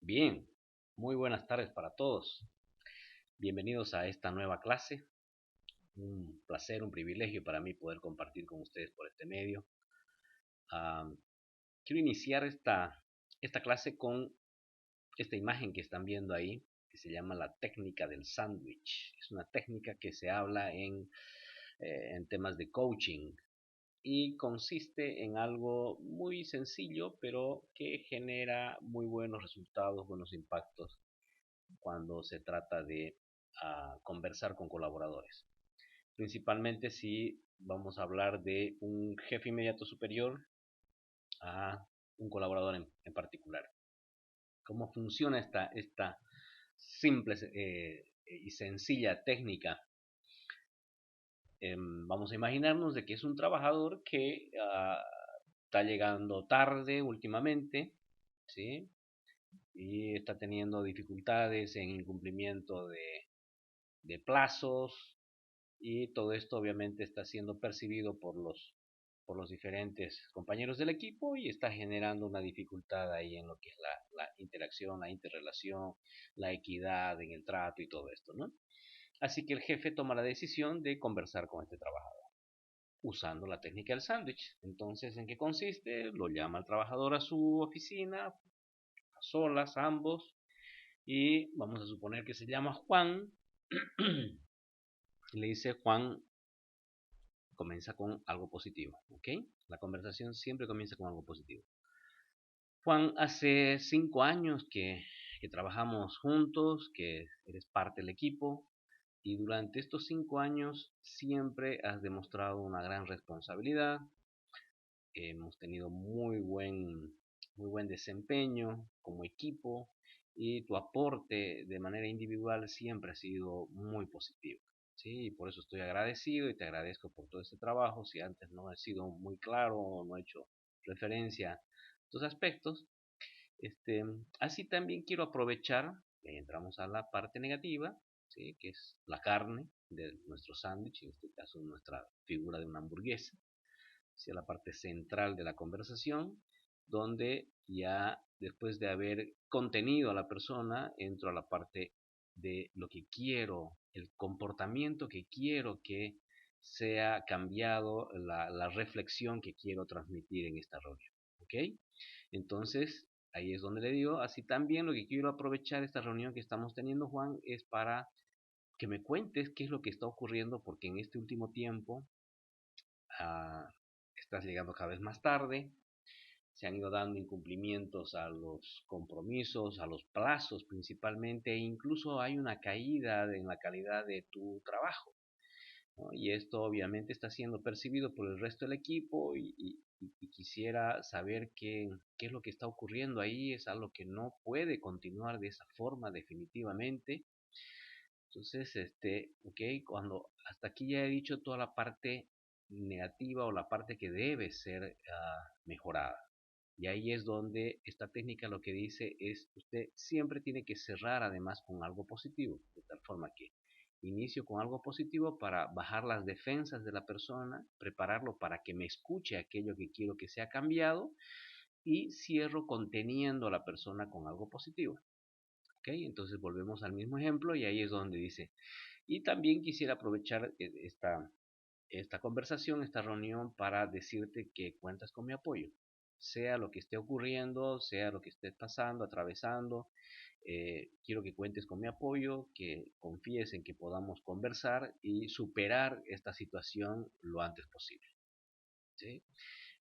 Bien, muy buenas tardes para todos. Bienvenidos a esta nueva clase. Un placer, un privilegio para mí poder compartir con ustedes por este medio. Ah, Quiero iniciar esta clase con esta imagen que están viendo ahí, que se llama la técnica del sándwich. Es una técnica que se habla en temas de coaching y consiste en algo muy sencillo, pero que genera muy buenos resultados, buenos impactos cuando se trata de conversar con colaboradores. Principalmente si vamos a hablar de un jefe inmediato superior a un colaborador en particular. ¿Cómo funciona esta simple y sencilla técnica? Vamos a imaginarnos de que es un trabajador que está llegando tarde últimamente, ¿sí? Y está teniendo dificultades en incumplimiento de plazos, y todo esto obviamente está siendo percibido por los diferentes compañeros del equipo y está generando una dificultad ahí en lo que es la interacción, la interrelación, la equidad en el trato y todo esto, ¿no? Así que el jefe toma la decisión de conversar con este trabajador usando la técnica del sándwich. Entonces, ¿en qué consiste? Lo llama al trabajador a su oficina, a solas, ambos, y vamos a suponer que se llama Juan. Y le dice: Juan, comienza con algo positivo, ¿ok? La conversación siempre comienza con algo positivo. Juan, hace 5 años que trabajamos juntos, que eres parte del equipo, y durante estos 5 años siempre has demostrado una gran responsabilidad. Hemos tenido muy buen desempeño como equipo, y tu aporte de manera individual siempre ha sido muy positivo. Sí, y por eso estoy agradecido y te agradezco por todo este trabajo. Si antes no he sido muy claro o no he hecho referencia a estos aspectos, este, así también quiero aprovechar, entramos a la parte negativa, ¿sí? Que es la carne de nuestro sándwich, en este caso nuestra figura de una hamburguesa, hacia la parte central de la conversación, donde ya después de haber contenido a la persona, entro a la parte de lo que quiero, el comportamiento que quiero que sea cambiado, la reflexión que quiero transmitir en esta reunión. ¿Ok? Entonces, ahí es donde le digo, así también lo que quiero aprovechar esta reunión que estamos teniendo, Juan, es para que me cuentes qué es lo que está ocurriendo, porque en este último tiempo ah, estás llegando cada vez más tarde, se han ido dando incumplimientos a los compromisos, a los plazos principalmente, e incluso hay una caída en la calidad de tu trabajo, ¿no? Y esto obviamente está siendo percibido por el resto del equipo, y quisiera saber qué es lo que está ocurriendo ahí. Es algo que no puede continuar de esa forma definitivamente. Entonces, ok, cuando hasta aquí ya he dicho toda la parte negativa o la parte que debe ser mejorada. Y ahí es donde esta técnica lo que dice es: usted siempre tiene que cerrar además con algo positivo, de tal forma que inicio con algo positivo para bajar las defensas de la persona, prepararlo para que me escuche aquello que quiero que sea cambiado, y cierro conteniendo a la persona con algo positivo. ¿Ok? Entonces volvemos al mismo ejemplo y ahí es donde dice: y también quisiera aprovechar esta conversación, esta reunión, para decirte que cuentas con mi apoyo. Sea lo que esté ocurriendo, sea lo que estés pasando, atravesando, quiero que cuentes con mi apoyo, que confíes en que podamos conversar y superar esta situación lo antes posible. ¿Sí?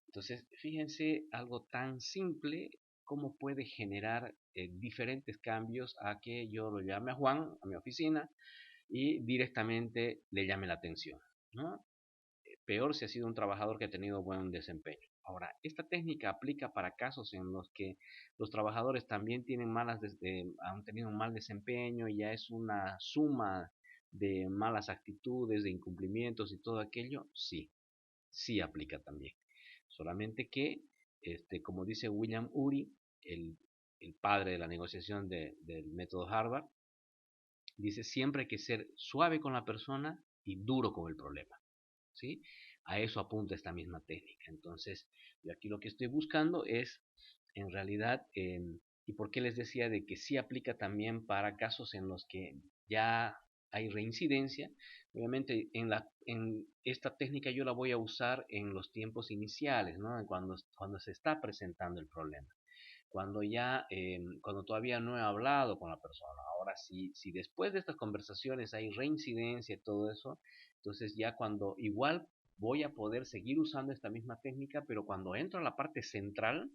Entonces, fíjense algo tan simple cómo puede generar diferentes cambios a que yo lo llame a Juan, a mi oficina, y directamente le llame la atención, ¿no? Peor si ha sido un trabajador que ha tenido buen desempeño. Ahora, esta técnica aplica para casos en los que los trabajadores también han tenido un mal desempeño, y ya es una suma de malas actitudes, de incumplimientos y todo aquello. Sí, sí aplica también. Solamente que, como dice William Ury, el, el padre de la negociación del método Harvard, dice: siempre hay que ser suave con la persona y duro con el problema. ¿Sí? A eso apunta esta misma técnica. Entonces, yo aquí lo que estoy buscando es, en realidad, ¿Y por qué les decía de que sí aplica también para casos en los que ya hay reincidencia? Obviamente en esta técnica yo la voy a usar en los tiempos iniciales, ¿no? Cuando se está presentando el problema. Cuando todavía no he hablado con la persona. Ahora, si después de estas conversaciones hay reincidencia y todo eso, entonces ya cuando igual voy a poder seguir usando esta misma técnica, pero cuando entro a la parte central,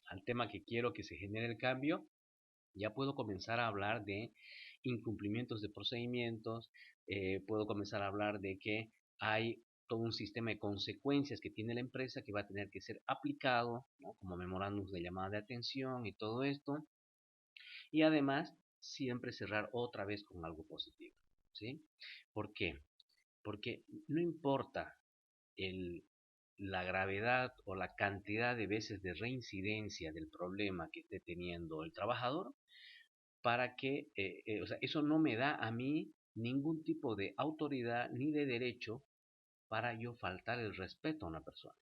al tema que quiero que se genere el cambio, ya puedo comenzar a hablar de incumplimientos de procedimientos, puedo comenzar a hablar de que hay todo un sistema de consecuencias que tiene la empresa que va a tener que ser aplicado, ¿no? Como memorándums de llamada de atención y todo esto, y además siempre cerrar otra vez con algo positivo, ¿sí? ¿Por qué? Porque no importa el, la gravedad o la cantidad de veces de reincidencia del problema que esté teniendo el trabajador, para que, o sea, eso no me da a mí ningún tipo de autoridad ni de derecho para yo faltar el respeto a una persona.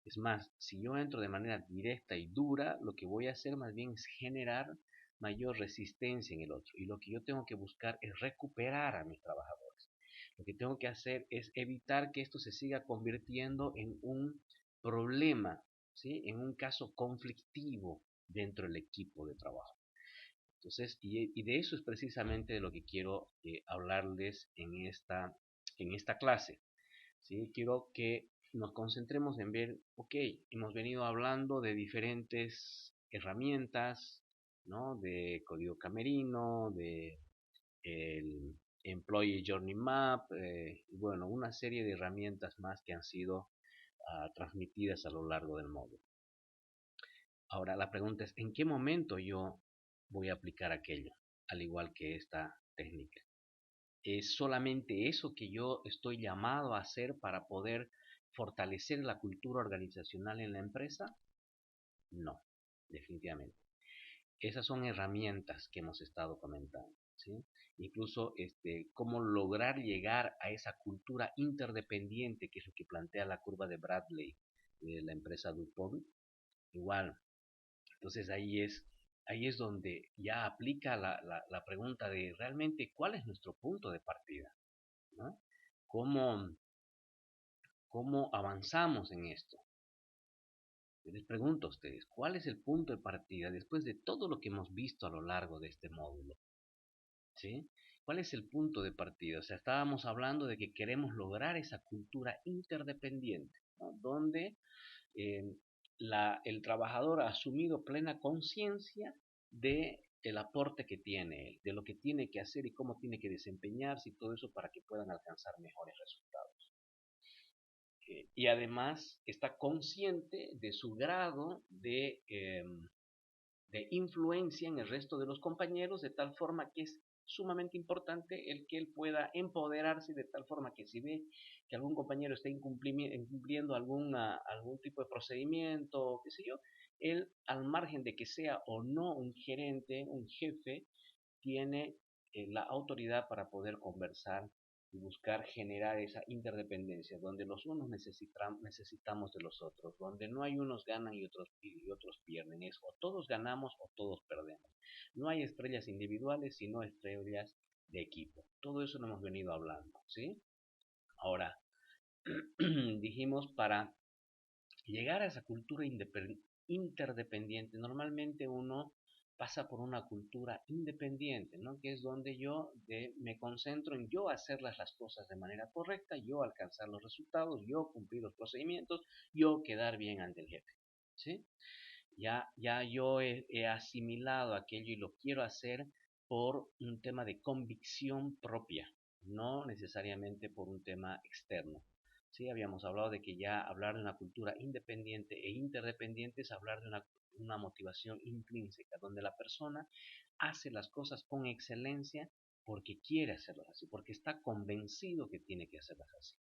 Es más, si yo entro de manera directa y dura, lo que voy a hacer más bien es generar mayor resistencia en el otro. Y lo que yo tengo que buscar es recuperar a mis trabajadores. Lo que tengo que hacer es evitar que esto se siga convirtiendo en un problema, ¿sí? En un caso conflictivo dentro del equipo de trabajo. Entonces, y de eso es precisamente de lo que quiero hablarles en esta clase. ¿Sí? Quiero que nos concentremos en ver, ok, hemos venido hablando de diferentes herramientas, ¿no? De código camerino, de el Employee Journey Map, y bueno, una serie de herramientas más que han sido transmitidas a lo largo del módulo. Ahora, la pregunta es, ¿en qué momento yo voy a aplicar aquello, al igual que esta técnica? ¿Es solamente eso que yo estoy llamado a hacer para poder fortalecer la cultura organizacional en la empresa? No, definitivamente. Esas son herramientas que hemos estado comentando, ¿sí? Incluso cómo lograr llegar a esa cultura interdependiente, que es lo que plantea la curva de Bradley de la empresa DuPont. Igual, entonces ahí es donde ya aplica la pregunta de realmente cuál es nuestro punto de partida, ¿no? ¿Cómo, cómo avanzamos en esto? Yo les pregunto a ustedes, ¿cuál es el punto de partida después de todo lo que hemos visto a lo largo de este módulo? ¿Sí? ¿Cuál es el punto de partida? O sea, estábamos hablando de que queremos lograr esa cultura interdependiente, ¿no? Donde eh, el trabajador ha asumido plena conciencia de el aporte que tiene él, de lo que tiene que hacer y cómo tiene que desempeñarse y todo eso para que puedan alcanzar mejores resultados. Y además está consciente de su grado de influencia en el resto de los compañeros, de tal forma que es sumamente importante el que él pueda empoderarse de tal forma que si ve que algún compañero está incumpliendo algún tipo de procedimiento, qué sé yo, él al margen de que sea o no un gerente, un jefe, tiene la autoridad para poder conversar y buscar generar esa interdependencia, donde los unos necesitamos de los otros, donde no hay unos ganan y otros pierden, es o todos ganamos o todos perdemos. No hay estrellas individuales, sino estrellas de equipo. Todo eso lo hemos venido hablando, ¿sí? Ahora, dijimos para llegar a esa cultura interdependiente, normalmente uno pasa por una cultura independiente, ¿no? Que es donde me concentro en yo hacer las cosas de manera correcta, yo alcanzar los resultados, yo cumplir los procedimientos, yo quedar bien ante el jefe, ¿sí? Ya yo he asimilado aquello y lo quiero hacer por un tema de convicción propia, no necesariamente por un tema externo. Sí, habíamos hablado de que ya hablar de una cultura independiente e interdependiente es hablar de una motivación intrínseca, donde la persona hace las cosas con excelencia porque quiere hacerlas así, porque está convencido que tiene que hacerlas así.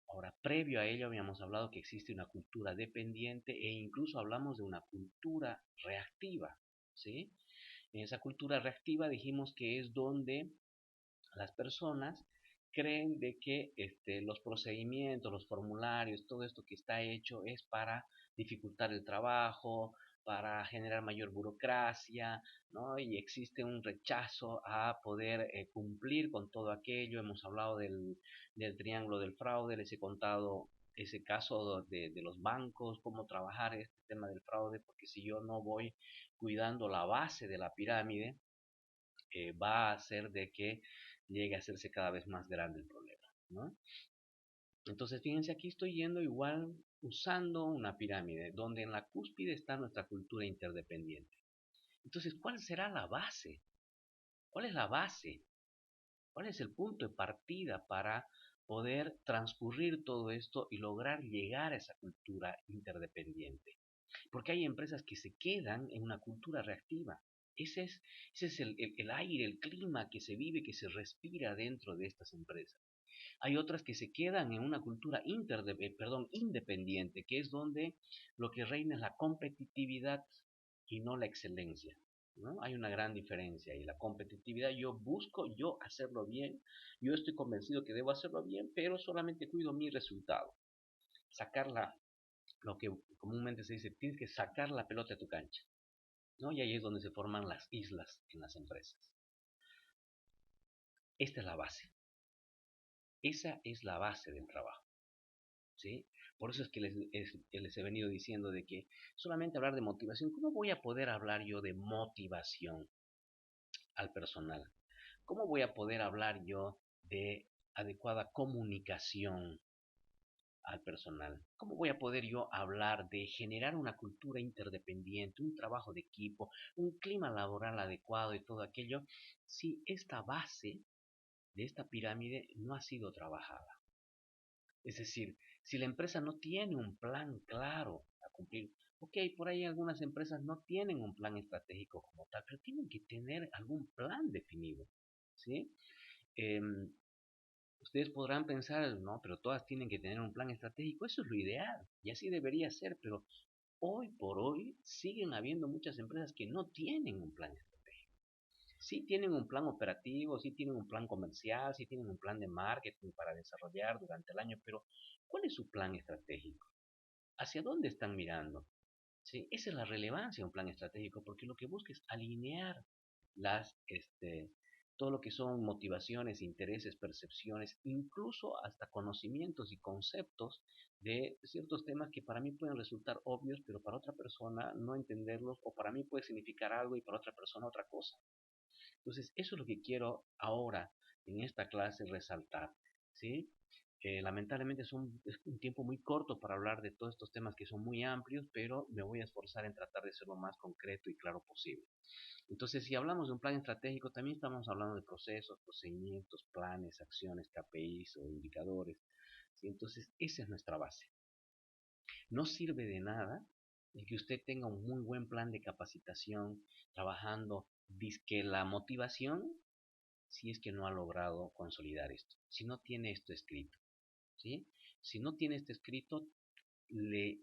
Ahora, previo a ello habíamos hablado que existe una cultura dependiente e incluso hablamos de una cultura reactiva, ¿sí? En esa cultura reactiva dijimos que es donde las personas creen de que los procedimientos, los formularios, todo esto que está hecho es para dificultar el trabajo, para generar mayor burocracia, ¿no? Y existe un rechazo a poder cumplir con todo aquello. Hemos hablado del triángulo del fraude, les he contado ese caso de los bancos, cómo trabajar este tema del fraude, porque si yo no voy cuidando la base de la pirámide, va a hacer de que llegue a hacerse cada vez más grande el problema, ¿no? Entonces, fíjense, aquí estoy yendo igual usando una pirámide, donde en la cúspide está nuestra cultura interdependiente. Entonces, ¿cuál será la base? ¿Cuál es la base? ¿Cuál es el punto de partida para poder transcurrir todo esto y lograr llegar a esa cultura interdependiente? Porque hay empresas que se quedan en una cultura reactiva. Ese es el aire, el clima que se vive, que se respira dentro de estas empresas. Hay otras que se quedan en una cultura independiente, que es donde lo que reina es la competitividad y no la excelencia, ¿no? Hay una gran diferencia y la competitividad, yo busco yo hacerlo bien, yo estoy convencido que debo hacerlo bien, pero solamente cuido mi resultado. Sacarla, lo que comúnmente se dice, tienes que sacar la pelota de tu cancha, ¿no? Y ahí es donde se forman las islas en las empresas. Esta es la base. Esa es la base del trabajo, ¿sí? Por eso es que les he venido diciendo de que solamente hablar de motivación, ¿cómo voy a poder hablar yo de motivación al personal? ¿Cómo voy a poder hablar yo de adecuada comunicación al personal? ¿Cómo voy a poder yo hablar de generar una cultura interdependiente, un trabajo de equipo, un clima laboral adecuado y todo aquello, si esta base de esta pirámide no ha sido trabajada? Es decir, si la empresa no tiene un plan claro a cumplir, ok, por ahí algunas empresas no tienen un plan estratégico como tal, pero tienen que tener algún plan definido, ¿sí? Em, Ustedes podrán pensar, no, pero todas tienen que tener un plan estratégico, eso es lo ideal, y así debería ser, pero hoy por hoy siguen habiendo muchas empresas que no tienen un plan estratégico. Sí tienen un plan operativo, sí tienen un plan comercial, sí tienen un plan de marketing para desarrollar durante el año, pero ¿cuál es su plan estratégico? ¿Hacia dónde están mirando? ¿Sí? Esa es la relevancia de un plan estratégico, porque lo que busca es alinear las, todo lo que son motivaciones, intereses, percepciones, incluso hasta conocimientos y conceptos de ciertos temas que para mí pueden resultar obvios, pero para otra persona no entenderlos, o para mí puede significar algo y para otra persona otra cosa. Entonces, eso es lo que quiero ahora en esta clase resaltar, ¿sí? Lamentablemente es un tiempo muy corto para hablar de todos estos temas que son muy amplios, pero me voy a esforzar en tratar de ser lo más concreto y claro posible. Entonces, si hablamos de un plan estratégico, también estamos hablando de procesos, procedimientos, planes, acciones, KPIs o indicadores, ¿sí? Entonces, esa es nuestra base. No sirve de nada el que usted tenga un muy buen plan de capacitación, trabajando, disque la motivación, si es que no ha logrado consolidar esto, si no tiene esto escrito, ¿sí? Si no tiene esto escrito, le,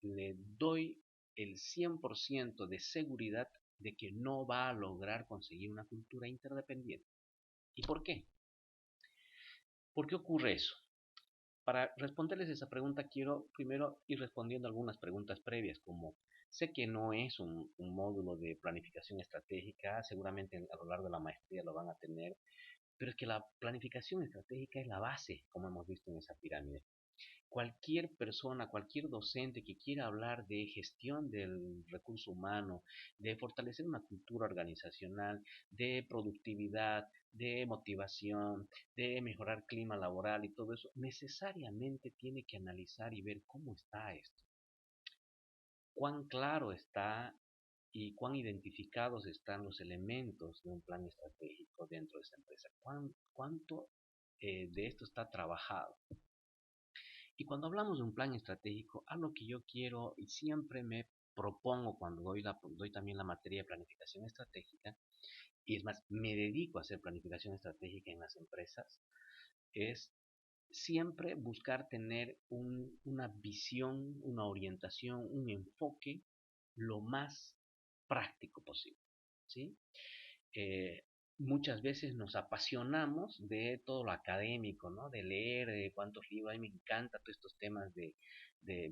le doy el 100% de seguridad de que no va a lograr conseguir una cultura interdependiente. ¿Y por qué? ¿Por qué ocurre eso? Para responderles esa pregunta, quiero primero ir respondiendo algunas preguntas previas, como sé que no es un módulo de planificación estratégica, seguramente a lo largo de la maestría lo van a tener, pero es que la planificación estratégica es la base, como hemos visto en esa pirámide. Cualquier persona, cualquier docente que quiera hablar de gestión del recurso humano, de fortalecer una cultura organizacional, de productividad, de motivación, de mejorar clima laboral y todo eso, necesariamente tiene que analizar y ver cómo está esto, cuán claro está y cuán identificados están los elementos de un plan estratégico dentro de esta empresa, cuánto de esto está trabajado. Y cuando hablamos de un plan estratégico, algo que yo quiero y siempre me propongo cuando doy también la materia de planificación estratégica, y es más, me dedico a hacer planificación estratégica en las empresas, es siempre buscar tener una visión, una orientación, un enfoque lo más práctico posible, ¿sí? muchas veces nos apasionamos de todo lo académico, ¿no? De leer, de cuántos libros. A mí me encantan todos estos temas de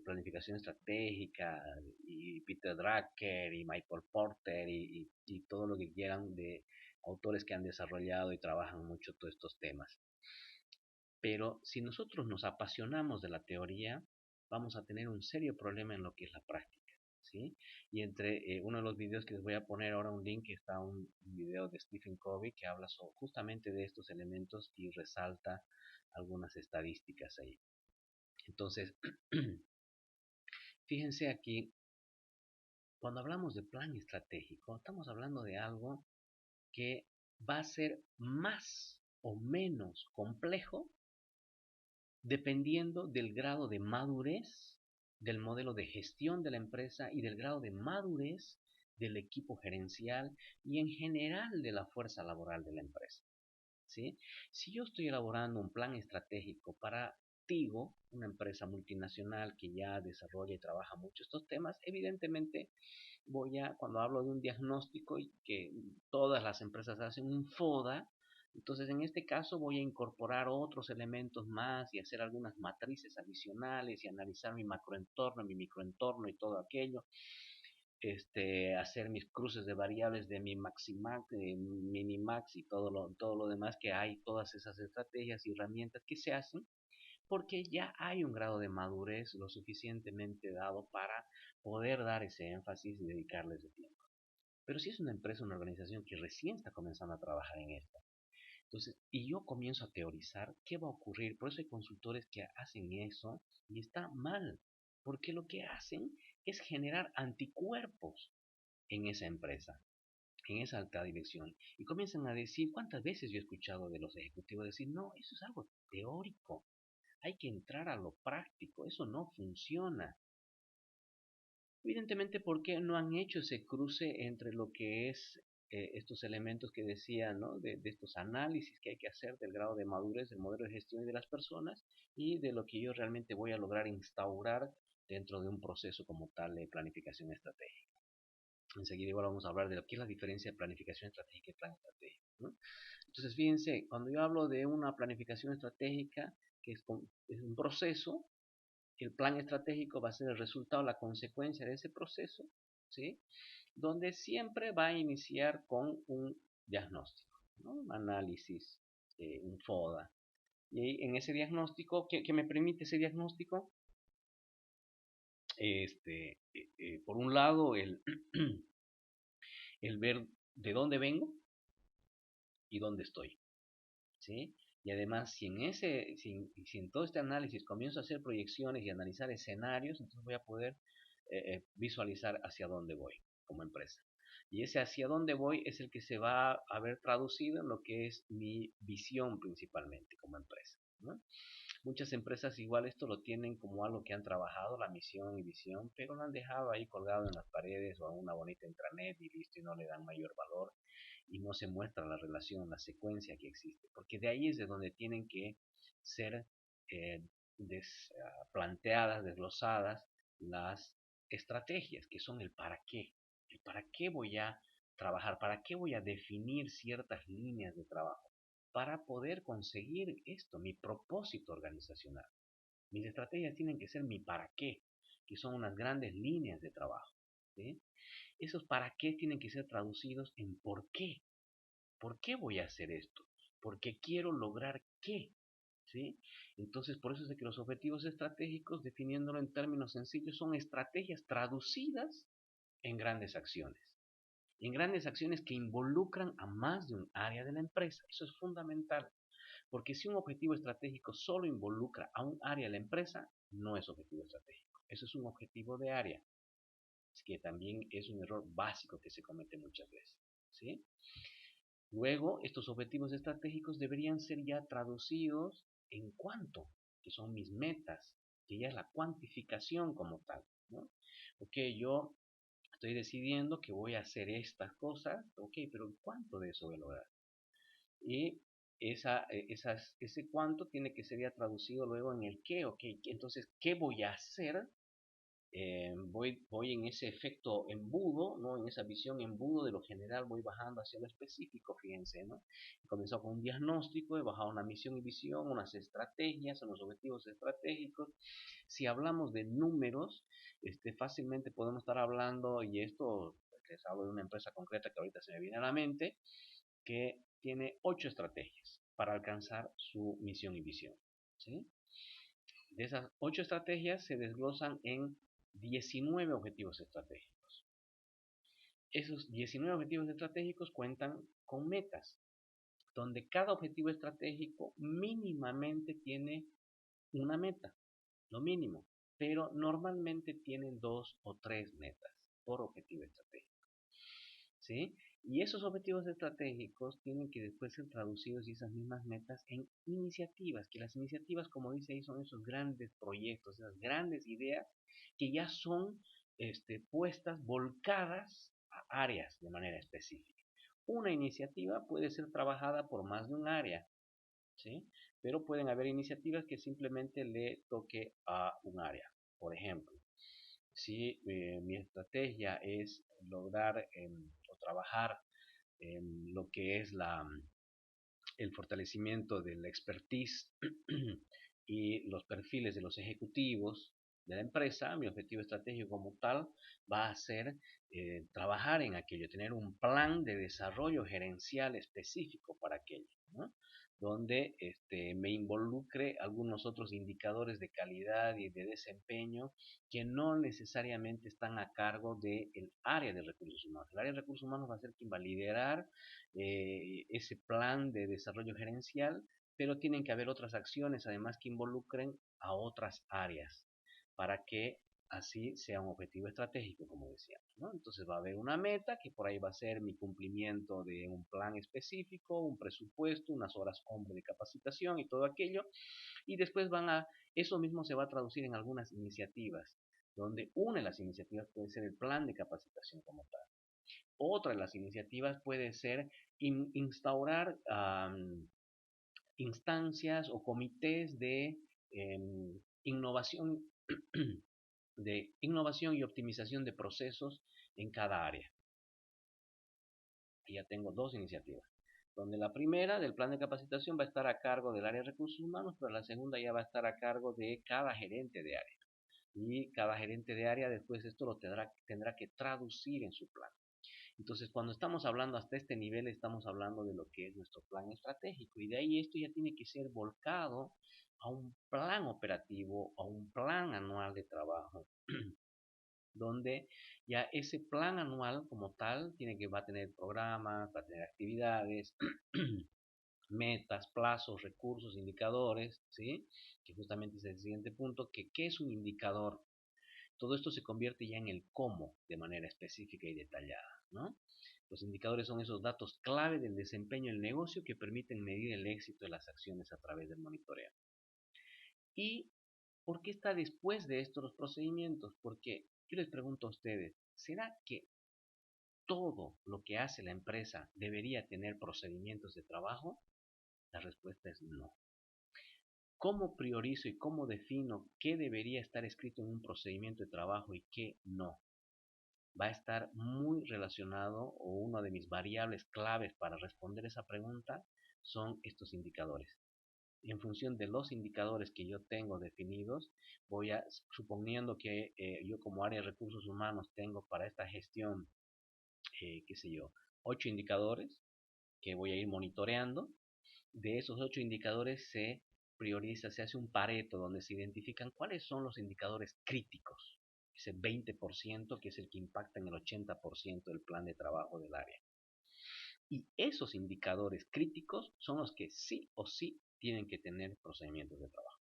planificación estratégica, y Peter Drucker, y Michael Porter, y todo lo que quieran de autores que han desarrollado y trabajan mucho todos estos temas. Pero si nosotros nos apasionamos de la teoría, vamos a tener un serio problema en lo que es la práctica, ¿sí? Y entre uno de los videos que les voy a poner ahora un link, está un video de Stephen Covey que habla justamente de estos elementos y resalta algunas estadísticas ahí. Entonces, fíjense aquí, cuando hablamos de plan estratégico, estamos hablando de algo que va a ser más o menos complejo dependiendo del grado de madurez del modelo de gestión de la empresa y del grado de madurez del equipo gerencial y en general de la fuerza laboral de la empresa, ¿sí? Si yo estoy elaborando un plan estratégico para Tigo, una empresa multinacional que ya desarrolla y trabaja mucho estos temas, evidentemente cuando hablo de un diagnóstico y que todas las empresas hacen un FODA, entonces en este caso voy a incorporar otros elementos más y hacer algunas matrices adicionales y analizar mi macroentorno, mi microentorno y todo aquello. Hacer mis cruces de variables de mi maximax, de minimax y todo lo demás que hay, todas esas estrategias y herramientas que se hacen porque ya hay un grado de madurez lo suficientemente dado para poder dar ese énfasis y dedicarle ese tiempo. Pero si es una empresa, una organización que recién está comenzando a trabajar en esto, entonces, y yo comienzo a teorizar qué va a ocurrir, por eso hay consultores que hacen eso y está mal, porque lo que hacen es generar anticuerpos en esa empresa, en esa alta dirección, y comienzan a decir, ¿cuántas veces yo he escuchado de los ejecutivos decir, no, eso es algo teórico, hay que entrar a lo práctico, eso no funciona? Evidentemente, porque no han hecho ese cruce entre lo que es estos elementos que decía, ¿no? De estos análisis que hay que hacer del grado de madurez del modelo de gestión y de las personas y de lo que yo realmente voy a lograr instaurar dentro de un proceso como tal de planificación estratégica. Enseguida igual vamos a hablar de lo que es la diferencia de planificación estratégica y plan estratégico, ¿no? Entonces, fíjense, cuando yo hablo de una planificación estratégica, que es un proceso, el plan estratégico va a ser el resultado, la consecuencia de ese proceso, ¿sí? Donde siempre va a iniciar con un diagnóstico, ¿no? Un análisis, un FODA. Y en ese diagnóstico, ¿qué me permite ese diagnóstico? Por un lado, el ver de dónde vengo y dónde estoy, ¿sí? Y además, si en todo este análisis comienzo a hacer proyecciones y analizar escenarios, entonces voy a poder visualizar hacia dónde voy como empresa. Y ese hacia dónde voy es el que se va a ver traducido en lo que es mi visión principalmente como empresa, ¿no? Muchas empresas igual esto lo tienen como algo que han trabajado, la misión y visión, pero lo han dejado ahí colgado en las paredes o en una bonita intranet y listo, y no le dan mayor valor y no se muestra la relación, la secuencia que existe, porque de ahí es de donde tienen que ser eh, planteadas, desglosadas las estrategias, que son el para qué. El para qué voy a trabajar, para qué voy a definir ciertas líneas de trabajo, para poder conseguir esto, mi propósito organizacional. Mis estrategias tienen que ser mi para qué, que son unas grandes líneas de trabajo, ¿sí? Esos para qué tienen que ser traducidos en por qué. ¿Por qué voy a hacer esto? Porque quiero lograr qué, ¿sí? Entonces, por eso es de que los objetivos estratégicos, definiéndolo en términos sencillos, son estrategias traducidas en grandes acciones. En grandes acciones que involucran a más de un área de la empresa. Eso es fundamental. Porque si un objetivo estratégico solo involucra a un área de la empresa, no es objetivo estratégico. Eso es un objetivo de área. Es que también es un error básico que se comete muchas veces, ¿sí? Luego, estos objetivos estratégicos deberían ser ya traducidos en cuánto, que son mis metas, que ya es la cuantificación como tal, ¿no? Ok, yo estoy decidiendo que voy a hacer estas cosas, ok, pero ¿cuánto de eso voy a lograr? Y ese cuánto tiene que ser ya traducido luego en el qué, ok, entonces, ¿qué voy a hacer voy en ese efecto embudo, ¿no? En esa visión embudo de lo general voy bajando hacia lo específico, fíjense, ¿no? Comenzó con un diagnóstico, he bajado una misión y visión, unas estrategias, unos objetivos estratégicos. Si hablamos de números, fácilmente podemos estar hablando, y esto les hablo de una empresa concreta que ahorita se me viene a la mente, que tiene 8 estrategias para alcanzar su misión y visión, ¿sí? De esas 8 estrategias se desglosan en 19 objetivos estratégicos. Esos 19 objetivos estratégicos cuentan con metas, donde cada objetivo estratégico mínimamente tiene una meta, lo mínimo, pero normalmente tienen 2 o 3 metas por objetivo estratégico, ¿sí? Y esos objetivos estratégicos tienen que después ser traducidos y esas mismas metas en iniciativas, que las iniciativas, como dice ahí, son esos grandes proyectos, esas grandes ideas que ya son puestas, volcadas a áreas de manera específica. Una iniciativa puede ser trabajada por más de un área, ¿sí? Pero pueden haber iniciativas que simplemente le toque a un área. Por ejemplo, si mi estrategia es lograr o trabajar en lo que es el fortalecimiento del expertise y los perfiles de los ejecutivos de la empresa, mi objetivo estratégico como tal va a ser trabajar en aquello, tener un plan de desarrollo gerencial específico para aquello, ¿no? Donde me involucre algunos otros indicadores de calidad y de desempeño que no necesariamente están a cargo del área de recursos humanos. El área de recursos humanos va a ser quien va a liderar ese plan de desarrollo gerencial, pero tienen que haber otras acciones además que involucren a otras áreas para que así sea un objetivo estratégico, como decíamos, ¿no? Entonces va a haber una meta que por ahí va a ser mi cumplimiento de un plan específico, un presupuesto, unas horas hombre de capacitación y todo aquello, y después eso mismo se va a traducir en algunas iniciativas, donde una de las iniciativas puede ser el plan de capacitación como tal. Otra de las iniciativas puede ser instaurar instancias o comités innovación, de innovación y optimización de procesos en cada área. Y ya tengo 2 iniciativas, donde la primera del plan de capacitación va a estar a cargo del área de recursos humanos, pero la segunda ya va a estar a cargo de cada gerente de área. Y cada gerente de área después esto lo tendrá que traducir en su plan. Entonces, cuando estamos hablando hasta este nivel, estamos hablando de lo que es nuestro plan estratégico. Y de ahí esto ya tiene que ser volcado a un plan operativo, a un plan anual de trabajo, donde ya ese plan anual como tal va a tener programas, va a tener actividades, metas, plazos, recursos, indicadores, ¿sí? Que justamente es el siguiente punto, que ¿qué es un indicador? Todo esto se convierte ya en el cómo de manera específica y detallada, ¿no? Los indicadores son esos datos clave del desempeño del negocio que permiten medir el éxito de las acciones a través del monitoreo. ¿Y por qué está después de esto los procedimientos? Porque yo les pregunto a ustedes, ¿será que todo lo que hace la empresa debería tener procedimientos de trabajo? La respuesta es no. ¿Cómo priorizo y cómo defino qué debería estar escrito en un procedimiento de trabajo y qué no? Va a estar muy relacionado, o una de mis variables claves para responder esa pregunta son estos indicadores. En función de los indicadores que yo tengo definidos, suponiendo que yo como área de recursos humanos tengo para esta gestión, qué sé yo, 8 indicadores que voy a ir monitoreando. De esos 8 indicadores se prioriza, se hace un pareto donde se identifican cuáles son los indicadores críticos, ese 20% que es el que impacta en el 80% del plan de trabajo del área. Y esos indicadores críticos son los que sí o sí tienen que tener procedimientos de trabajo,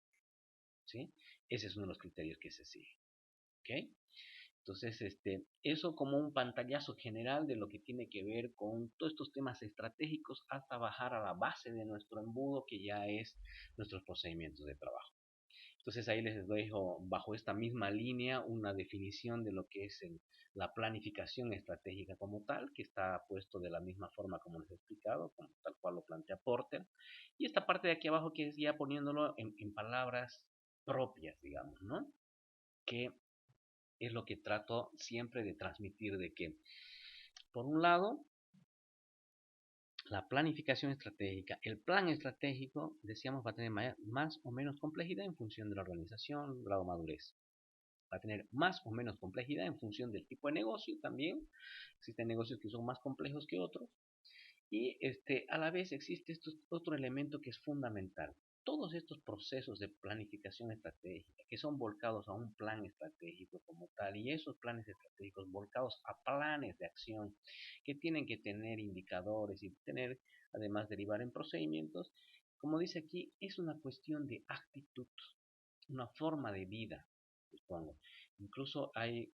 ¿sí? Ese es uno de los criterios que se sigue, ¿ok? Entonces, eso como un pantallazo general de lo que tiene que ver con todos estos temas estratégicos hasta bajar a la base de nuestro embudo, que ya es nuestros procedimientos de trabajo. Entonces ahí les dejo bajo esta misma línea una definición de lo que es la planificación estratégica como tal, que está puesto de la misma forma como les he explicado, como tal cual lo plantea Porter. Y esta parte de aquí abajo que es ya poniéndolo en palabras propias, digamos, ¿no? Que es lo que trato siempre de transmitir, de que, por un lado, la planificación estratégica, el plan estratégico, decíamos, va a tener más o menos complejidad en función de la organización, grado de madurez. Va a tener más o menos complejidad en función del tipo de negocio también. Existen negocios que son más complejos que otros. Y a la vez existe otro elemento que es fundamental. Todos estos procesos de planificación estratégica que son volcados a un plan estratégico como tal, y esos planes estratégicos volcados a planes de acción que tienen que tener indicadores y tener, además, derivar en procedimientos, como dice aquí, es una cuestión de actitud, una forma de vida, supongo. Incluso hay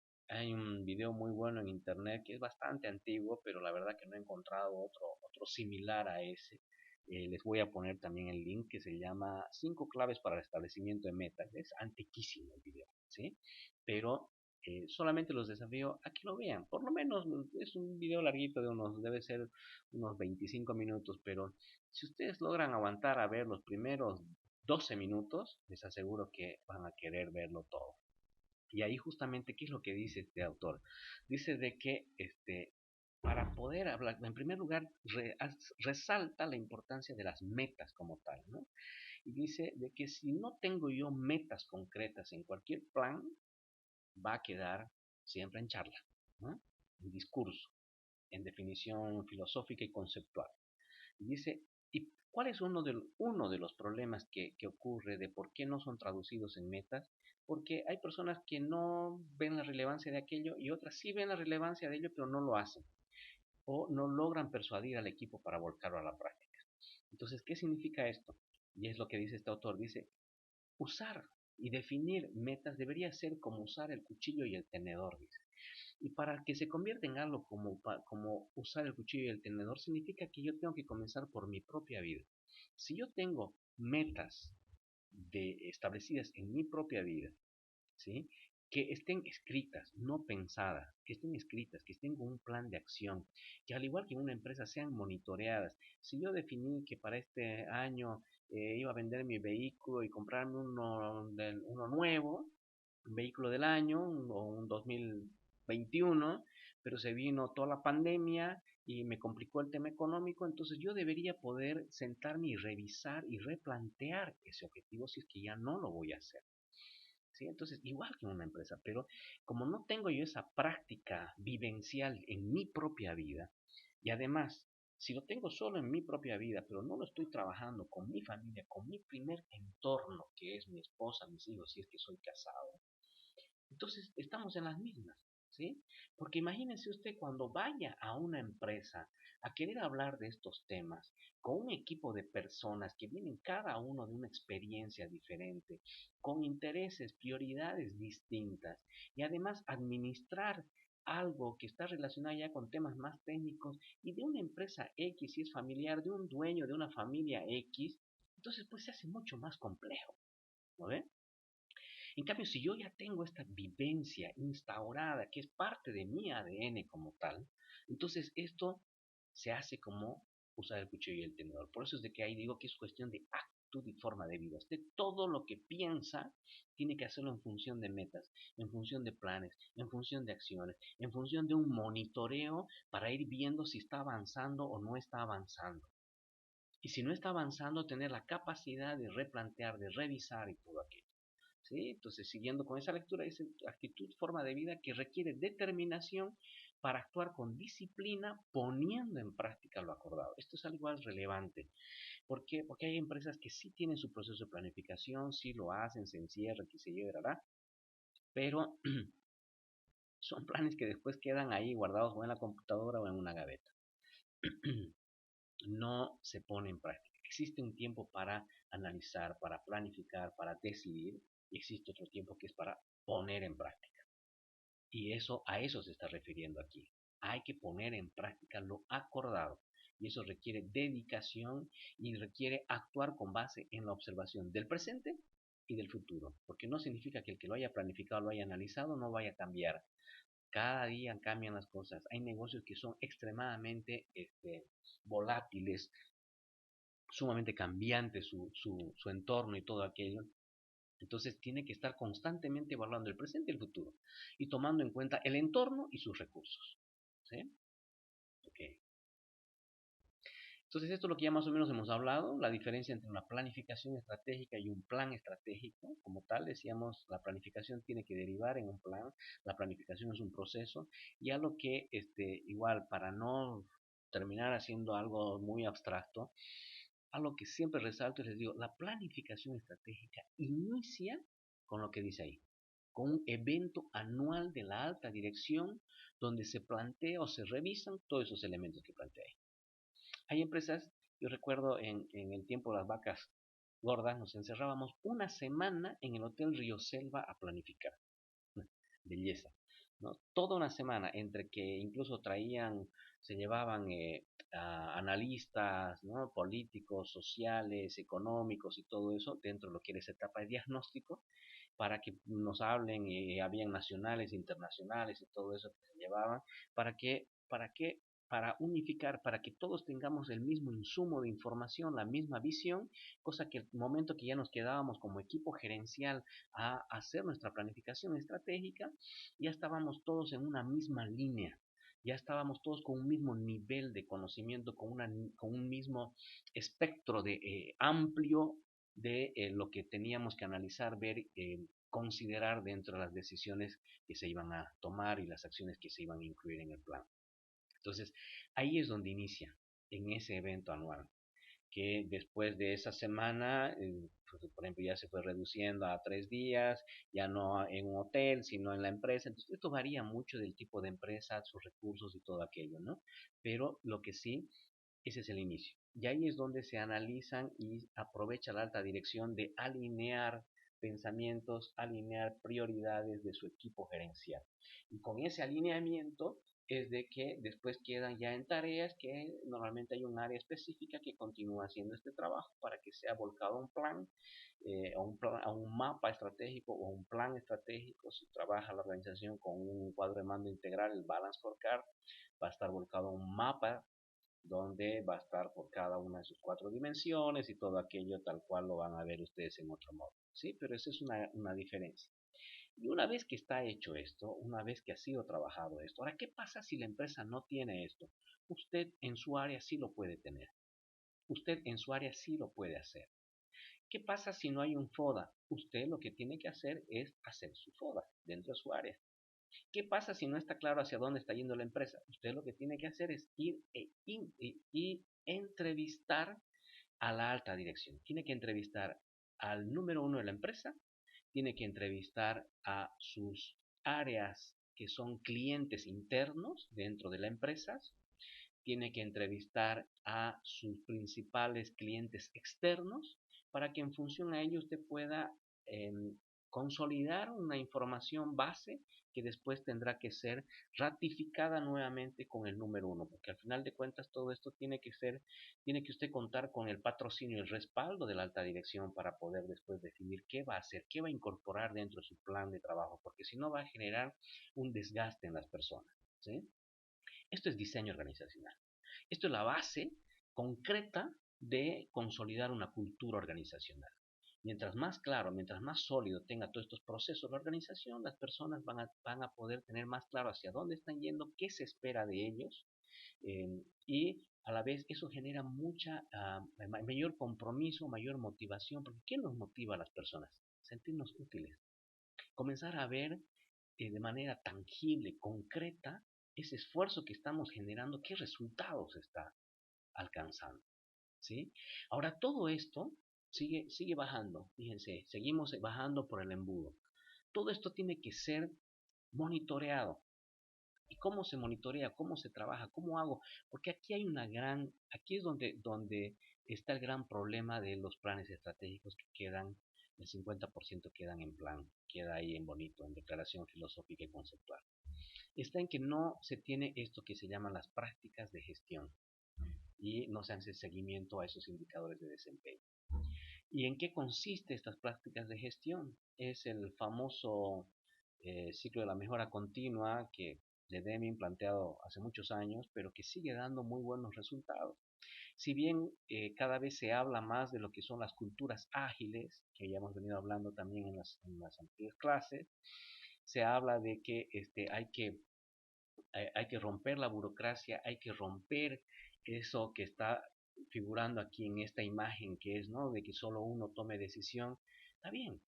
un video muy bueno en internet que es bastante antiguo, pero la verdad que no he encontrado otro similar a ese. Les voy a poner también el link que se llama 5 claves para el establecimiento de metas. Es antiquísimo el video, ¿sí? Pero solamente los desafío a que lo vean. Por lo menos es un video larguito de debe ser unos 25 minutos, pero si ustedes logran aguantar a ver los primeros 12 minutos, les aseguro que van a querer verlo todo. Y ahí justamente, ¿qué es lo que dice este autor? Dice de que para poder hablar, en primer lugar, resalta la importancia de las metas como tal, ¿no? Y dice de que si no tengo yo metas concretas en cualquier plan, va a quedar siempre en charla, ¿no? En discurso, en definición filosófica y conceptual. Y dice, ¿y cuál es uno de los problemas que ocurre de por qué no son traducidos en metas? Porque hay personas que no ven la relevancia de aquello y otras sí ven la relevancia de ello, pero no lo hacen. O no logran persuadir al equipo para volcarlo a la práctica. Entonces, ¿qué significa esto? Y es lo que dice este autor. Dice, usar y definir metas debería ser como usar el cuchillo y el tenedor, dice. Y para que se convierta en algo como usar el cuchillo y el tenedor, significa que yo tengo que comenzar por mi propia vida. Si yo tengo metas establecidas en mi propia vida, ¿sí? Que estén escritas, no pensadas, que estén escritas, que estén con un plan de acción, que al igual que en una empresa sean monitoreadas. Si yo definí que para este año iba a vender mi vehículo y comprarme uno nuevo, un vehículo del año, o un 2021, pero se vino toda la pandemia y me complicó el tema económico, entonces yo debería poder sentarme y revisar y replantear ese objetivo si es que ya no lo voy a hacer. ¿Sí? Entonces, igual que en una empresa, pero como no tengo yo esa práctica vivencial en mi propia vida, y además, si lo tengo solo en mi propia vida, pero no lo estoy trabajando con mi familia, con mi primer entorno, que es mi esposa, mis hijos, si es que soy casado, entonces estamos en las mismas, ¿sí? Porque imagínese usted cuando vaya a una empresa a querer hablar de estos temas con un equipo de personas que vienen cada uno de una experiencia diferente, con intereses, prioridades distintas y además administrar algo que está relacionado ya con temas más técnicos y de una empresa X, si es familiar, de un dueño de una familia X, entonces pues se hace mucho más complejo, ¿no ve? En cambio, si yo ya tengo esta vivencia instaurada, que es parte de mi ADN como tal, entonces esto se hace como usar el cuchillo y el tenedor. Por eso es de que ahí digo que es cuestión de actitud y forma de vida. Usted todo lo que piensa tiene que hacerlo en función de metas, en función de planes, en función de acciones, en función de un monitoreo para ir viendo si está avanzando o no está avanzando. Y si no está avanzando, tener la capacidad de replantear, de revisar y todo aquello. ¿Sí? Entonces, siguiendo con esa lectura, es actitud, forma de vida que requiere determinación para actuar con disciplina, poniendo en práctica lo acordado. Esto es algo igual relevante. ¿Por qué? Porque hay empresas que sí tienen su proceso de planificación, sí lo hacen, se encierran, que se llevará, pero son planes que después quedan ahí guardados o en la computadora o en una gaveta. No se pone en práctica. Existe un tiempo para analizar, para planificar, para decidir, y existe otro tiempo que es para poner en práctica. Y eso, a eso se está refiriendo aquí. Hay que poner en práctica lo acordado. Y eso requiere dedicación y requiere actuar con base en la observación del presente y del futuro. Porque no significa que el que lo haya planificado, lo haya analizado, no vaya a cambiar. Cada día cambian las cosas. Hay negocios que son extremadamente volátiles, sumamente cambiantes su entorno y todo aquello. Entonces tiene que estar constantemente evaluando el presente y el futuro y tomando en cuenta el entorno y sus recursos. ¿Sí? Ok. Entonces esto es lo que ya más o menos hemos hablado, la diferencia entre una planificación estratégica y un plan estratégico. Como tal, decíamos, la planificación tiene que derivar en un plan, la planificación es un proceso, y a lo que, igual, para no terminar haciendo algo muy abstracto, a lo que siempre resalto y les digo, la planificación estratégica inicia con lo que dice ahí, con un evento anual de la alta dirección donde se plantea o se revisan todos esos elementos que plantea ahí. Hay empresas, yo recuerdo en el tiempo de las vacas gordas, nos encerrábamos una semana en el Hotel Río Selva a planificar. Belleza, ¿no? Toda una semana, entre que incluso traían, se llevaban analistas, ¿no? Políticos, sociales, económicos y todo eso, dentro de lo que era esa etapa de diagnóstico, para que nos hablen, habían nacionales, internacionales y todo eso que se llevaban, para unificar, para que todos tengamos el mismo insumo de información, la misma visión, cosa que el momento que ya nos quedábamos como equipo gerencial a hacer nuestra planificación estratégica, ya estábamos todos en una misma línea, ya estábamos todos con un mismo nivel de conocimiento, con un mismo espectro de amplio de lo que teníamos que analizar, ver, considerar dentro de las decisiones que se iban a tomar y las acciones que se iban a incluir en el plan. Entonces, ahí es donde inicia, en ese evento anual, que después de esa semana, pues, por ejemplo, ya se fue reduciendo a 3 días, ya no en un hotel, sino en la empresa. Entonces, esto varía mucho del tipo de empresa, sus recursos y todo aquello, ¿no? Pero lo que sí, ese es el inicio. Y ahí es donde se analizan y aprovecha la alta dirección de alinear pensamientos, alinear prioridades de su equipo gerencial. Y con ese alineamiento es de que después quedan ya en tareas que normalmente hay un área específica que continúa haciendo este trabajo para que sea volcado a un plan, a un mapa estratégico o un plan estratégico. Si trabaja la organización con un cuadro de mando integral, el Balance Scorecard, va a estar volcado a un mapa donde va a estar por cada una de sus 4 dimensiones y todo aquello tal cual lo van a ver ustedes en otro modo. ¿Sí? Pero esa es una diferencia. Y una vez que está hecho esto, una vez que ha sido trabajado esto, ahora, ¿qué pasa si la empresa no tiene esto? Usted en su área sí lo puede tener. Usted en su área sí lo puede hacer. ¿Qué pasa si no hay un FODA? Usted lo que tiene que hacer es hacer su FODA dentro de su área. ¿Qué pasa si no está claro hacia dónde está yendo la empresa? Usted lo que tiene que hacer es ir y entrevistar a la alta dirección. Tiene que entrevistar al número uno de la empresa, tiene que entrevistar a sus áreas que son clientes internos dentro de la empresa, tiene que entrevistar a sus principales clientes externos para que en función a ello usted pueda eh, consolidar una información base que después tendrá que ser ratificada nuevamente con el número uno, porque al final de cuentas todo esto tiene que usted contar con el patrocinio y el respaldo de la alta dirección para poder después definir qué va a hacer, qué va a incorporar dentro de su plan de trabajo, porque si no va a generar un desgaste en las personas, ¿sí? Esto es diseño organizacional. Esto es la base concreta de consolidar una cultura organizacional. Mientras más claro, mientras más sólido tenga todos estos procesos de organización, las personas van a poder tener más claro hacia dónde están yendo, qué se espera de ellos, y a la vez eso genera mayor compromiso, mayor motivación, porque ¿qué nos motiva a las personas? Sentirnos útiles, comenzar a ver de manera tangible, concreta, ese esfuerzo que estamos generando, qué resultados está alcanzando, ¿sí? Ahora, todo esto sigue bajando, fíjense, seguimos bajando por el embudo. Todo esto tiene que ser monitoreado. ¿Y cómo se monitorea? ¿Cómo se trabaja? ¿Cómo hago? Porque aquí es donde está el gran problema de los planes estratégicos que quedan, el 50% quedan en plan, queda ahí en bonito, en declaración filosófica y conceptual. Está en que no se tiene esto que se llaman las prácticas de gestión y no se hace seguimiento a esos indicadores de desempeño. ¿Y en qué consiste estas prácticas de gestión? Es el famoso ciclo de la mejora continua que de Deming planteado hace muchos años, pero que sigue dando muy buenos resultados. Si bien cada vez se habla más de lo que son las culturas ágiles, que ya hemos venido hablando también en las anteriores clases, se habla de que hay que romper la burocracia, hay que romper eso que está figurando aquí en esta imagen que es, ¿no? De que solo uno tome decisión. Está bien,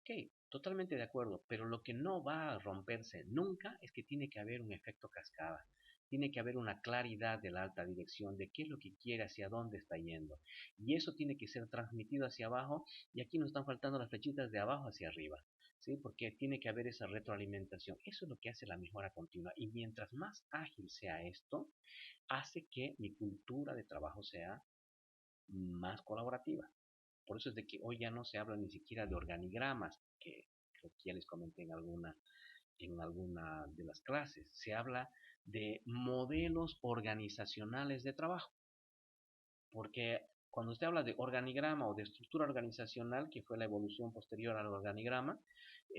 ok, totalmente de acuerdo, pero lo que no va a romperse nunca es que tiene que haber un efecto cascada. Tiene que haber una claridad de la alta dirección, de qué es lo que quiere, hacia dónde está yendo. Y eso tiene que ser transmitido hacia abajo, y aquí nos están faltando las flechitas de abajo hacia arriba, ¿sí? Porque tiene que haber esa retroalimentación. Eso es lo que hace la mejora continua. Y mientras más ágil sea esto, hace que mi cultura de trabajo sea más colaborativa. Por eso es de que hoy ya no se habla ni siquiera de organigramas, que creo que ya les comenté en alguna de las clases. Se habla de modelos organizacionales de trabajo, porque cuando usted habla de organigrama o de estructura organizacional, que fue la evolución posterior al organigrama,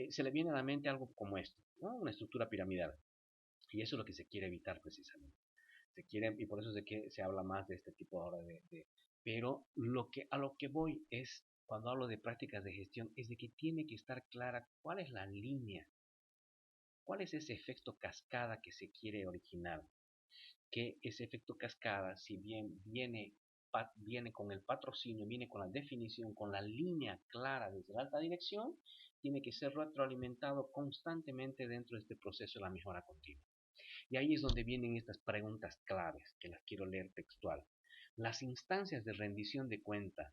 se le viene a la mente algo como esto, ¿no? Una estructura piramidal. Y eso es lo que se quiere evitar precisamente. Y por eso es de que se habla más de este tipo ahora pero a lo que voy es, cuando hablo de prácticas de gestión, es de que tiene que estar clara cuál es la línea, cuál es ese efecto cascada que se quiere originar. Que ese efecto cascada, si bien viene con el patrocinio, viene con la definición, con la línea clara desde la alta dirección, tiene que ser retroalimentado constantemente dentro de este proceso de la mejora continua. Y ahí es donde vienen estas preguntas claves, que las quiero leer textual. Las instancias de rendición de cuentas,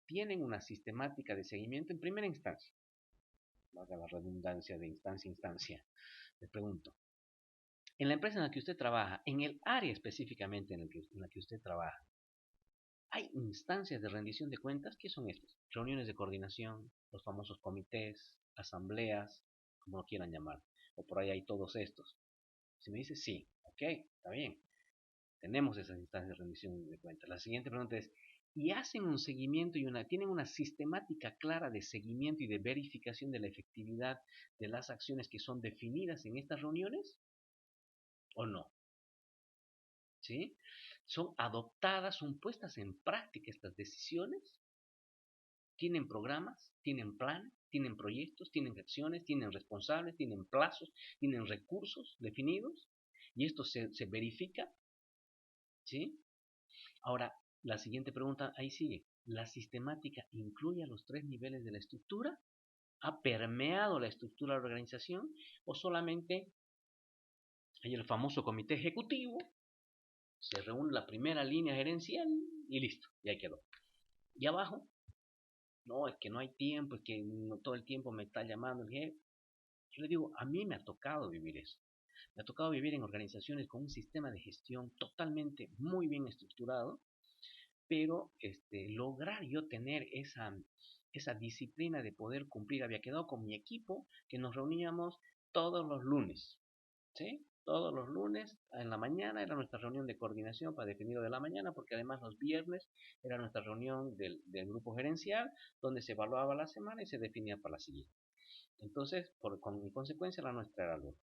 tienen una sistemática de seguimiento en primera instancia. Valga la redundancia de instancia a instancia. Le pregunto, en la empresa en la que usted trabaja, en el área específicamente en la que usted trabaja, ¿hay instancias de rendición de cuentas? ¿Qué son estas? Reuniones de coordinación, los famosos comités, asambleas, como lo quieran llamar. O por ahí hay todos estos. Si me dice sí, ok, está bien. Tenemos esas instancias de rendición de cuentas. La siguiente pregunta es, ¿y hacen un seguimiento tienen una sistemática clara de seguimiento y de verificación de la efectividad de las acciones que son definidas en estas reuniones? ¿O no? ¿Sí? ¿Son adoptadas, son puestas en práctica estas decisiones? ¿Tienen programas? ¿Tienen planes? ¿Tienen proyectos? ¿Tienen acciones? ¿Tienen responsables? ¿Tienen plazos? ¿Tienen recursos definidos? Y esto se verifica, ¿sí? Ahora, la siguiente pregunta ahí sigue. ¿La sistemática incluye a los tres niveles de la estructura? ¿Ha permeado la estructura de la organización? ¿O solamente hay el famoso comité ejecutivo? Se reúne la primera línea gerencial y listo, ya quedó. Y abajo, no, es que no hay tiempo, es que no, todo el tiempo me está llamando el jefe. Yo le digo, a mí me ha tocado vivir eso. Me ha tocado vivir en organizaciones con un sistema de gestión totalmente muy bien estructurado, pero lograr yo tener esa disciplina de poder cumplir. Había quedado con mi equipo que nos reuníamos todos los lunes, ¿sí? Todos los lunes en la mañana era nuestra reunión de coordinación para definir lo de la mañana, porque además los viernes era nuestra reunión del grupo gerencial, donde se evaluaba la semana y se definía para la siguiente. Entonces, con consecuencia, la nuestra era lunes.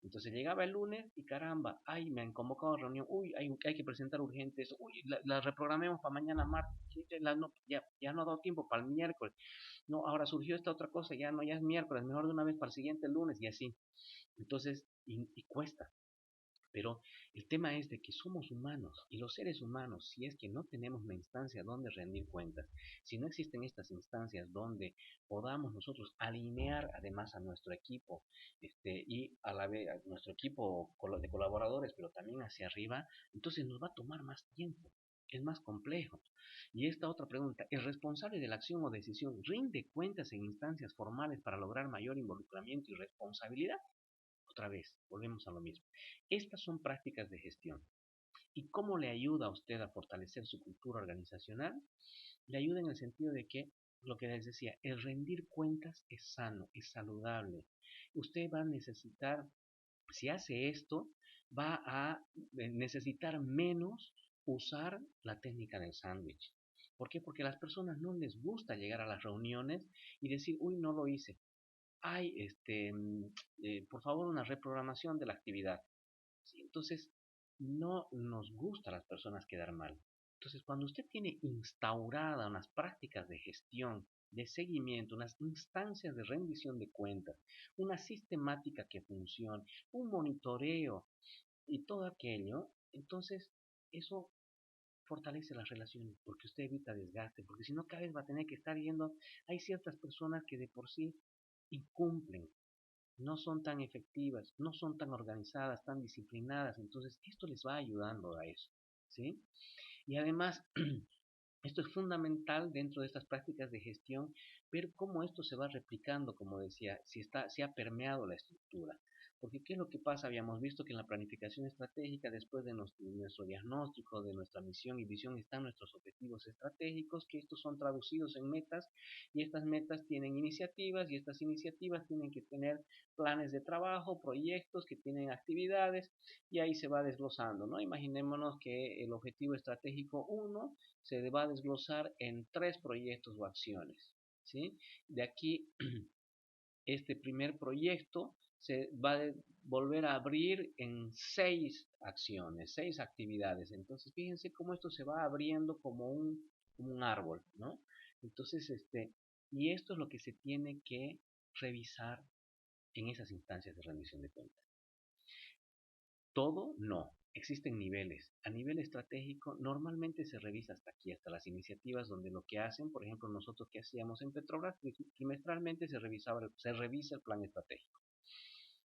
Entonces llegaba el lunes y caramba, ay, me han convocado a reunión, uy, hay que presentar urgente eso, uy, la reprogramemos para mañana martes, no, ya no ha dado tiempo para el miércoles, no, ahora surgió esta otra cosa, ya no, ya es miércoles, mejor de una vez para el siguiente lunes y así. Entonces, y cuesta. Pero el tema es de que somos humanos y los seres humanos, si es que no tenemos una instancia donde rendir cuentas, si no existen estas instancias donde podamos nosotros alinear además a nuestro equipo y a la vez a nuestro equipo de colaboradores, pero también hacia arriba, entonces nos va a tomar más tiempo. Es más complejo. Y esta otra pregunta, ¿el responsable de la acción o decisión rinde cuentas en instancias formales para lograr mayor involucramiento y responsabilidad? Otra vez, volvemos a lo mismo. Estas son prácticas de gestión. ¿Y cómo le ayuda a usted a fortalecer su cultura organizacional? Le ayuda en el sentido de que, lo que les decía, el rendir cuentas es sano, es saludable. Usted va a necesitar, si hace esto, va a necesitar menos usar la técnica del sándwich. ¿Por qué? Porque a las personas no les gusta llegar a las reuniones y decir, uy, no lo hice. por favor, una reprogramación de la actividad. ¿Sí? Entonces, no nos gusta a las personas quedar mal. Entonces, cuando usted tiene instaurada unas prácticas de gestión, de seguimiento, unas instancias de rendición de cuentas, una sistemática que funcione, un monitoreo y todo aquello, entonces eso fortalece las relaciones, porque usted evita desgaste, porque si no cada vez va a tener que estar yendo, hay ciertas personas que de por sí incumplen, no son tan efectivas, no son tan organizadas, tan disciplinadas, entonces esto les va ayudando a eso, ¿sí? Y además, esto es fundamental dentro de estas prácticas de gestión, ver cómo esto se va replicando, como decía, si ha permeado la estructura. Porque ¿qué es lo que pasa? Habíamos visto que en la planificación estratégica, después de nuestro diagnóstico, de nuestra misión y visión, están nuestros objetivos estratégicos, que estos son traducidos en metas, y estas metas tienen iniciativas, y estas iniciativas tienen que tener planes de trabajo, proyectos que tienen actividades, y ahí se va desglosando, ¿no? Imaginémonos que el objetivo estratégico 1 se va a desglosar en 3 proyectos o acciones, ¿sí? De aquí, este primer proyecto se va a volver a abrir en 6 acciones, 6 actividades. Entonces, fíjense cómo esto se va abriendo como un árbol, ¿no? Entonces, y esto es lo que se tiene que revisar en esas instancias de rendición de cuentas. Todo no. Existen niveles. A nivel estratégico, normalmente se revisa hasta aquí, hasta las iniciativas donde lo que hacen, por ejemplo, nosotros que hacíamos en Petrobras, trimestralmente se revisa el plan estratégico,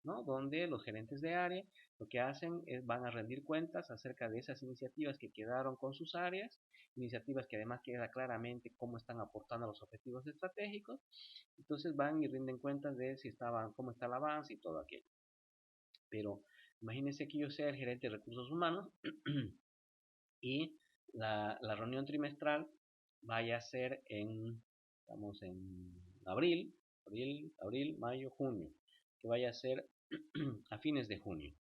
¿no? Donde los gerentes de área lo que hacen es van a rendir cuentas acerca de esas iniciativas que quedaron con sus áreas, iniciativas que además queda claramente cómo están aportando a los objetivos estratégicos, entonces van y rinden cuentas de si estaban, cómo está el avance y todo aquello. Pero imagínense que yo sea el gerente de recursos humanos y la reunión trimestral vaya a ser estamos en mayo, junio, que vaya a ser a fines de junio,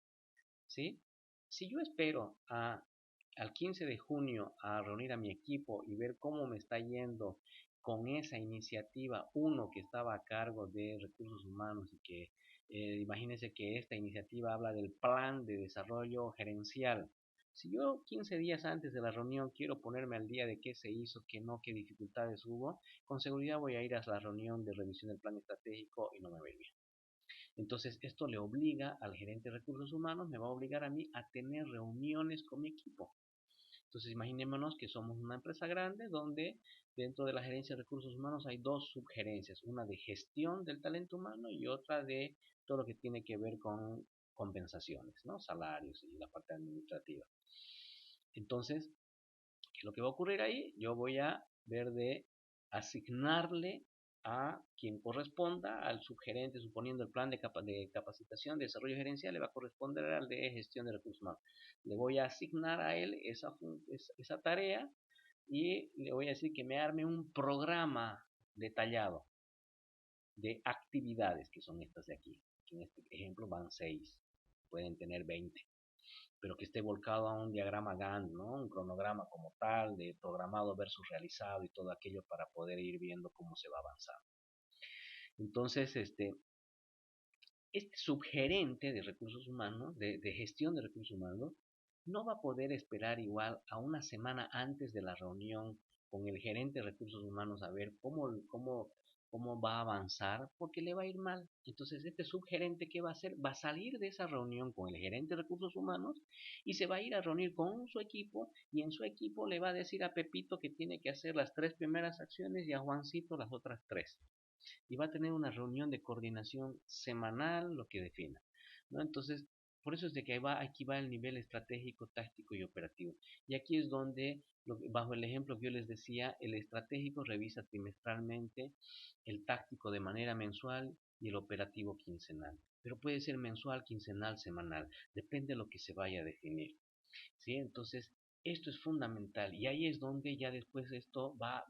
¿sí? Si yo espero al 15 de junio a reunir a mi equipo y ver cómo me está yendo con esa iniciativa, uno que estaba a cargo de recursos humanos y que imagínense que esta iniciativa habla del plan de desarrollo gerencial. Si yo 15 días antes de la reunión quiero ponerme al día de qué se hizo, qué no, qué dificultades hubo, con seguridad voy a ir a la reunión de revisión del plan estratégico y no me va a ir bien. Entonces, esto le obliga al gerente de recursos humanos, me va a obligar a mí a tener reuniones con mi equipo. Entonces, imaginémonos que somos una empresa grande donde dentro de la gerencia de recursos humanos hay dos subgerencias, una de gestión del talento humano y otra de todo lo que tiene que ver con compensaciones, ¿no? Salarios y la parte administrativa. Entonces, ¿qué es lo que va a ocurrir ahí? Yo voy a ver de asignarle a quien corresponda, al subgerente, suponiendo el plan de capacitación, de desarrollo gerencial, le va a corresponder al de gestión de recursos humanos. Le voy a asignar a él esa tarea y le voy a decir que me arme un programa detallado de actividades, que son estas de aquí. En este ejemplo van 6, pueden tener 20, pero que esté volcado a un diagrama Gantt, ¿no? Un cronograma como tal, de programado versus realizado y todo aquello para poder ir viendo cómo se va avanzando. Entonces, este subgerente de recursos humanos, de gestión de recursos humanos, no va a poder esperar igual a una semana antes de la reunión con el gerente de recursos humanos a ver cómo va a avanzar, porque le va a ir mal. Entonces, este subgerente, ¿qué va a hacer? Va a salir de esa reunión con el gerente de recursos humanos y se va a ir a reunir con su equipo y en su equipo le va a decir a Pepito que tiene que hacer las 3 primeras acciones y a Juancito las otras 3 y va a tener una reunión de coordinación semanal, lo que defina, ¿no? Entonces, por eso es de que aquí va el nivel estratégico, táctico y operativo. Y aquí es donde, bajo el ejemplo que yo les decía, el estratégico revisa trimestralmente, el táctico de manera mensual y el operativo quincenal. Pero puede ser mensual, quincenal, semanal, depende de lo que se vaya a definir, ¿sí? Entonces, esto es fundamental y ahí es donde ya después esto va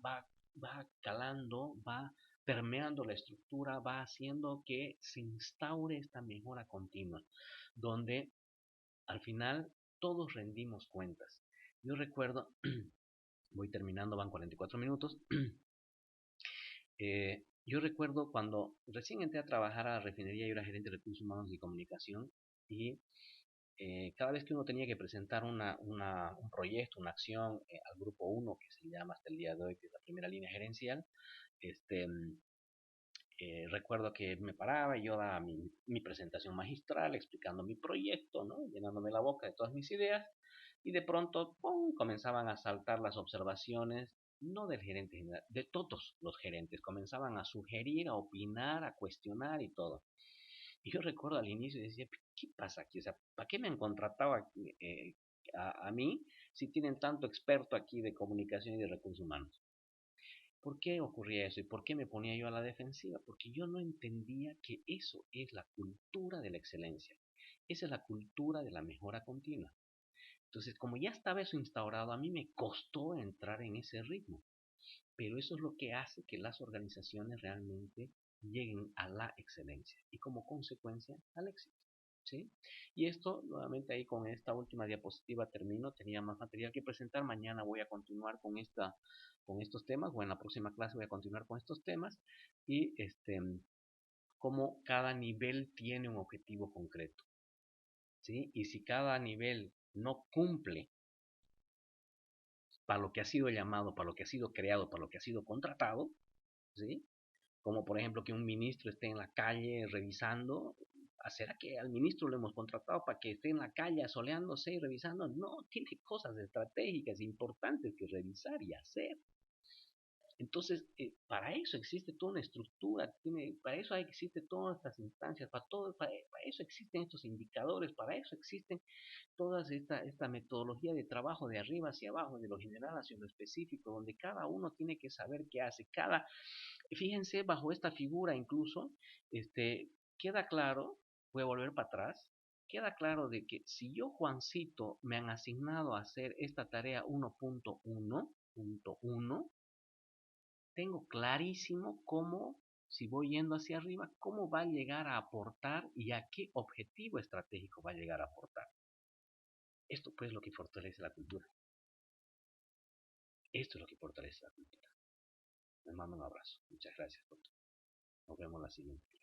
calando, va permeando la estructura, va haciendo que se instaure esta mejora continua, donde al final todos rendimos cuentas. Yo recuerdo, voy terminando, van 44 minutos, Yo recuerdo cuando recién entré a trabajar a la refinería, yo era gerente de recursos humanos y comunicación, y cada vez que uno tenía que presentar un proyecto, una acción al grupo uno, que se llama hasta el día de hoy, que es la primera línea gerencial, este, recuerdo que me paraba y yo daba mi presentación magistral explicando mi proyecto, ¿no? Llenándome la boca de todas mis ideas, y de pronto, ¡pum!, comenzaban a saltar las observaciones, no del gerente general, de todos los gerentes, comenzaban a sugerir, a opinar, a cuestionar y todo. Y yo recuerdo al inicio y decía, ¿qué pasa aquí? O sea, ¿para qué me han contratado a mí si tienen tanto experto aquí de comunicación y de recursos humanos? ¿Por qué ocurría eso y por qué me ponía yo a la defensiva? Porque yo no entendía que eso es la cultura de la excelencia. Esa es la cultura de la mejora continua. Entonces, como ya estaba eso instaurado, a mí me costó entrar en ese ritmo. Pero eso es lo que hace que las organizaciones realmente lleguen a la excelencia y como consecuencia al éxito. ¿Sí? Y esto, nuevamente ahí con esta última diapositiva termino, tenía más material que presentar, mañana voy a continuar con estos temas, o en la próxima clase voy a continuar con estos temas, y cómo cada nivel tiene un objetivo concreto, ¿sí? Y si cada nivel no cumple para lo que ha sido llamado, para lo que ha sido creado, para lo que ha sido contratado, ¿sí? Como por ejemplo que un ministro esté en la calle revisando. ¿Será que al ministro lo hemos contratado para que esté en la calle asoleándose y revisando? No, tiene cosas estratégicas importantes que revisar y hacer. Entonces, para eso existe toda una estructura, para eso existen todas estas instancias, para eso existen estos indicadores, para eso existen toda esta metodología de trabajo de arriba hacia abajo, de lo general hacia lo específico, donde cada uno tiene que saber qué hace. Fíjense, bajo esta figura incluso, queda claro, voy a volver para atrás, queda claro de que si yo, Juancito, me han asignado a hacer esta tarea 1.1.1, tengo clarísimo cómo, si voy yendo hacia arriba, cómo va a llegar a aportar y a qué objetivo estratégico va a llegar a aportar. Esto pues es lo que fortalece la cultura. Esto es lo que fortalece la cultura. Les mando un abrazo. Muchas gracias, doctor. Nos vemos la siguiente.